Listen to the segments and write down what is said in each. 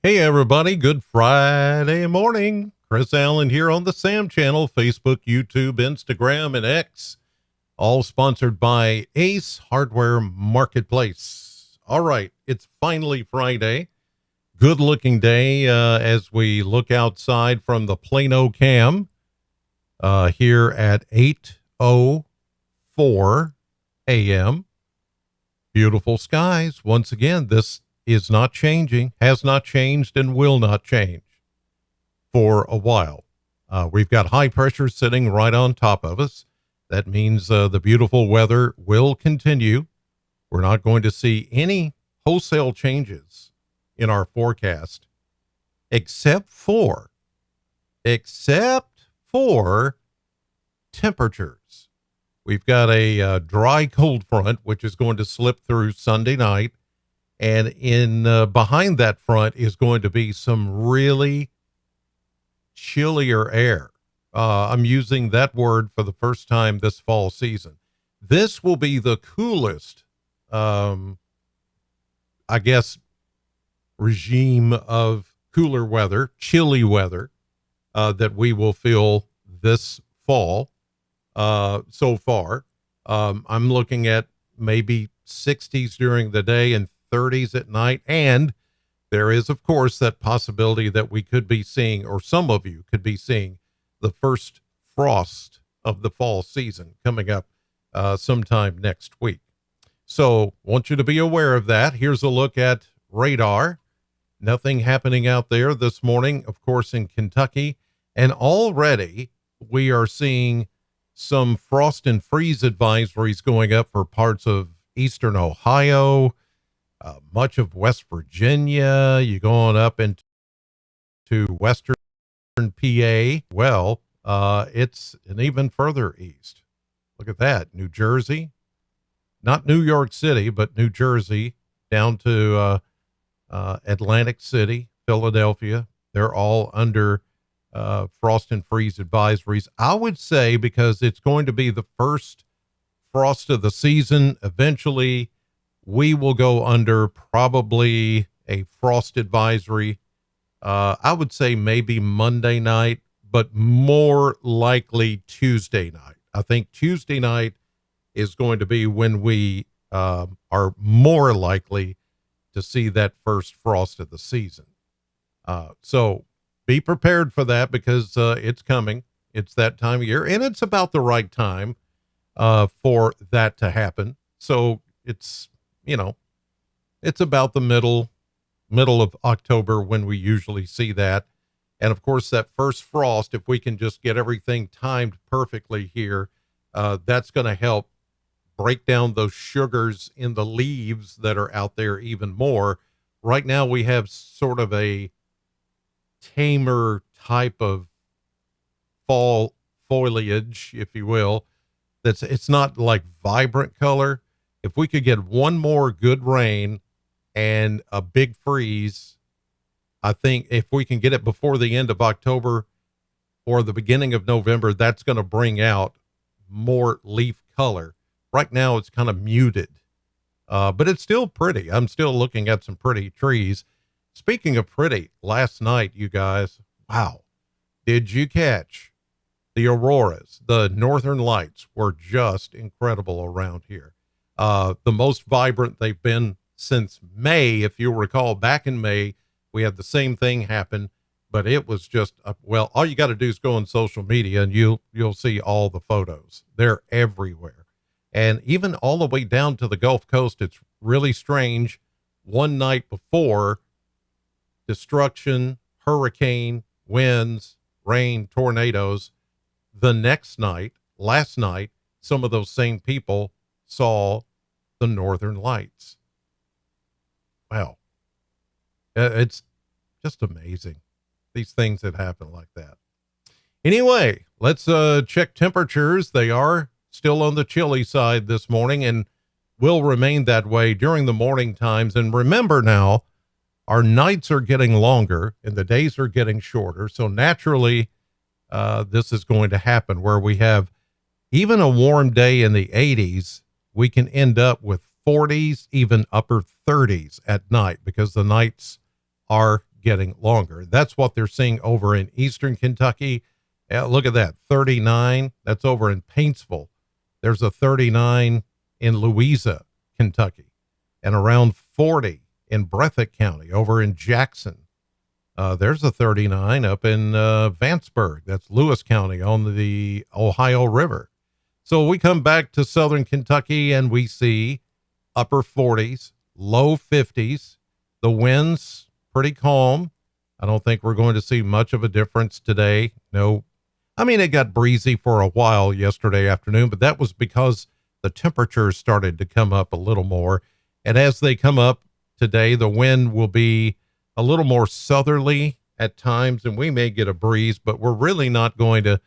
Hey everybody, good Friday morning. Chris Allen here on the Sam channel, Facebook, YouTube, Instagram, and X, all sponsored by Ace Hardware Marketplace. All right, it's finally Friday. Good looking day as we look outside from the Plano cam here at 8:04 a.m. Beautiful skies. Once again, this is not changing, has not changed, and will not change for a while. We've got high pressure sitting right on top of us. That means the beautiful weather will continue. We're not going to see any wholesale changes in our forecast, except for temperatures. We've got a dry cold front, which is going to slip through Sunday night. And in behind that front is going to be some really chillier air. I'm using that word for the first time this fall season. This will be the coolest, I guess, regime of cooler weather, chilly weather that we will feel this fall so far. I'm looking at maybe 60s during the day and 30s at night. And there is, of course, that possibility that we could be seeing, or some of you could be seeing, the first frost of the fall season coming up sometime next week. So want you to be aware of that. Here's a look at radar. Nothing happening out there this morning, of course, in Kentucky. And already we are seeing some frost and freeze advisories going up for parts of eastern Ohio, much of West Virginia. You're going up into western PA. Well, it's an even further east. Look at that. New Jersey, not New York City, but New Jersey down to Atlantic City, Philadelphia. They're all under frost and freeze advisories. I would say because it's going to be the first frost of the season. Eventually, we will go under probably a frost advisory. I would say maybe Monday night, but more likely Tuesday night. I think Tuesday night is going to be when we are more likely to see that first frost of the season. So be prepared for that because it's coming. It's that time of year, and it's about the right time for that to happen. So it's, it's about the middle of October when we usually see that. And of course, that first frost, if we can just get everything timed perfectly here, that's going to help break down those sugars in the leaves that are out there even more. Right now, we have sort of a tamer type of fall foliage, if you will. It's not like vibrant color. If we could get one more good rain and a big freeze, I think if we can get it before the end of October or the beginning of November, that's going to bring out more leaf color. Right now it's kind of muted, but it's still pretty. I'm still looking at some pretty trees. Speaking of pretty, last night, you guys, wow, did you catch the auroras? The northern lights were just incredible around here. The most vibrant they've been since May. If you recall, back in May, we had the same thing happen, but it was just, well, all you got to do is go on social media and you'll see all the photos. They're everywhere. And even all the way down to the Gulf Coast, it's really strange. One night before, destruction, hurricane, winds, rain, tornadoes. The next night, last night, some of those same people saw the northern lights. Wow. It's just amazing. These things that happen like that. Anyway, let's check temperatures. They are still on the chilly side this morning and will remain that way during the morning times. And remember now, our nights are getting longer and the days are getting shorter. So naturally, this is going to happen where we have even a warm day in the 80s. We can end up with 40s, even upper 30s at night because the nights are getting longer. That's what they're seeing over in eastern Kentucky. Look at that, 39. That's over in Paintsville. There's a 39 in Louisa, Kentucky, and around 40 in Breathitt County over in Jackson. There's a 39 up in Vanceburg. That's Lewis County on the Ohio River. So we come back to southern Kentucky and we see upper 40s, low 50s. The winds pretty calm. I don't think we're going to see much of a difference today. No, I mean, it got breezy for a while yesterday afternoon, but that was because the temperatures started to come up a little more. And as they come up today, the wind will be a little more southerly at times, and we may get a breeze, but we're really not going to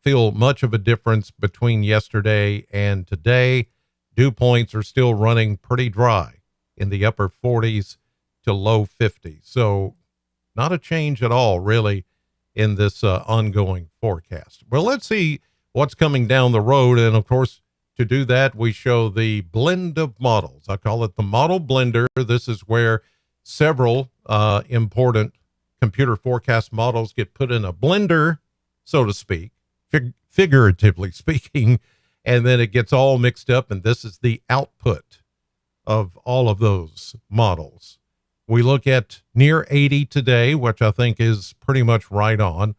feel much of a difference between yesterday and today. Dew points are still running pretty dry in the upper 40s to low 50s. So not a change at all, really, in this ongoing forecast. Well, let's see what's coming down the road. And of course, to do that, we show the blend of models. I call it the model blender. This is where several important computer forecast models get put in a blender, so to speak, figuratively speaking, and then it gets all mixed up. And this is the output of all of those models. We look at near 80 today, which I think is pretty much right on.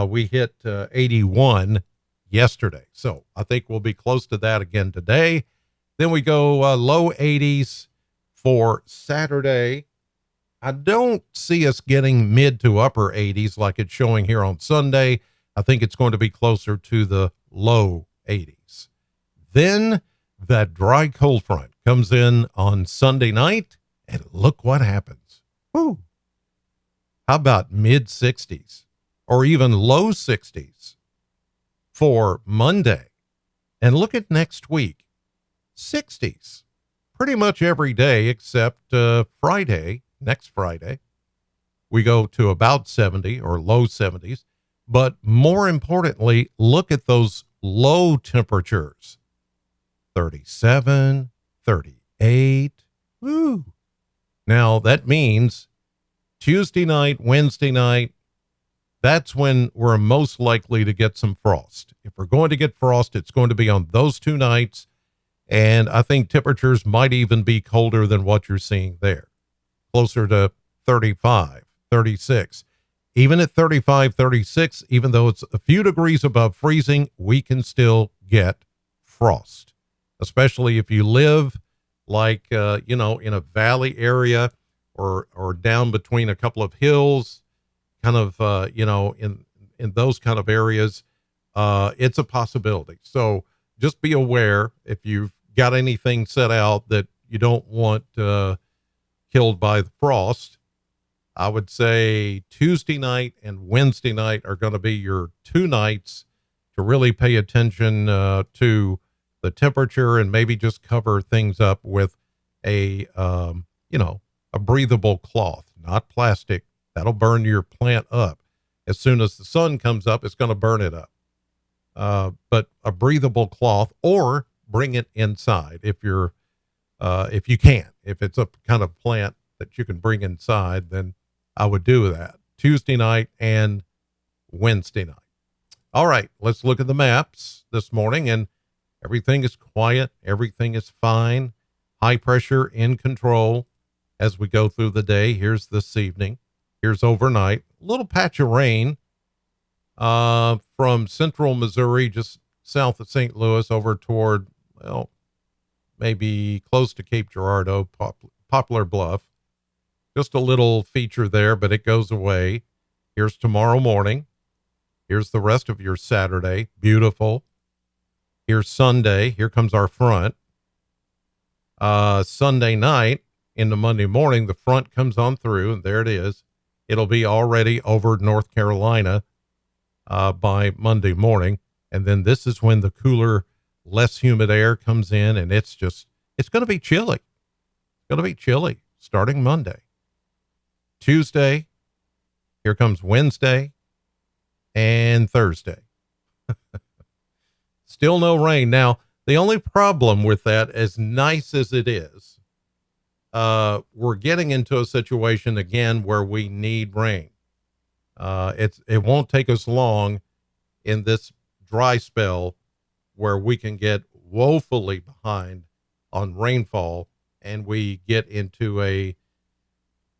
We hit 81 yesterday. So I think we'll be close to that again today. Then we go low 80s for Saturday. I don't see us getting mid to upper 80s like it's showing here on Sunday. I think it's going to be closer to the low 80s. Then that dry cold front comes in on Sunday night, and look what happens. Woo. How about mid 60s or even low 60s for Monday? And look at next week, 60s pretty much every day except Friday. Next Friday, we go to about 70 or low 70s. But more importantly, look at those low temperatures, 37, 38. Woo. Now, that means Tuesday night, Wednesday night, that's when we're most likely to get some frost. If we're going to get frost, it's going to be on those two nights. And I think temperatures might even be colder than what you're seeing there, closer to 35, 36. Even at 35, 36, even though it's a few degrees above freezing, we can still get frost, especially if you live like, in a valley area or down between a couple of hills, kind of, in those kind of areas. It's a possibility. So just be aware if you've got anything set out that you don't want killed by the frost. I would say Tuesday night and Wednesday night are going to be your two nights to really pay attention to the temperature and maybe just cover things up with a breathable cloth, not plastic. That'll burn your plant up. As soon as the sun comes up, it's going to burn it up. But a breathable cloth, or bring it inside if you can. If it's a kind of plant that you can bring inside, then I would do that Tuesday night and Wednesday night. All right, let's look at the maps this morning, and everything is quiet. Everything is fine. High pressure in control as we go through the day. Here's this evening. Here's overnight. A little patch of rain from central Missouri, just south of St. Louis, over toward, maybe close to Cape Girardeau, Poplar Bluff. Just a little feature there, but it goes away. Here's tomorrow morning. Here's the rest of your Saturday. Beautiful. Here's Sunday. Here comes our front. Sunday night into Monday morning, the front comes on through, and there it is. It'll be already over North Carolina by Monday morning. And then this is when the cooler, less humid air comes in, and it's going to be chilly. It's going to be chilly starting Monday. Tuesday, here comes Wednesday and Thursday. Still no rain. Now, the only problem with that, as nice as it is, we're getting into a situation again where we need rain. It won't take us long in this dry spell where we can get woefully behind on rainfall, and we get into a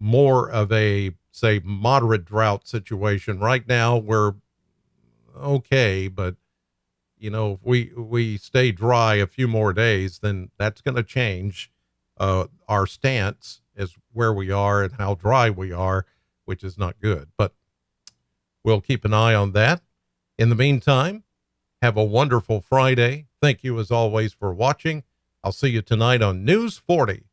more of a, say, moderate drought situation. Right now we're okay, but if we stay dry a few more days, then that's going to change our stance as where we are and how dry we are, which is not good. But we'll keep an eye on that. In the meantime, have a wonderful Friday. Thank you as always for watching. I'll see you tonight on News 40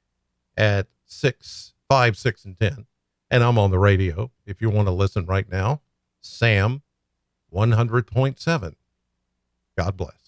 at 6, 5, 6, and 10. And I'm on the radio if you want to listen right now. Sam 100.7. God bless.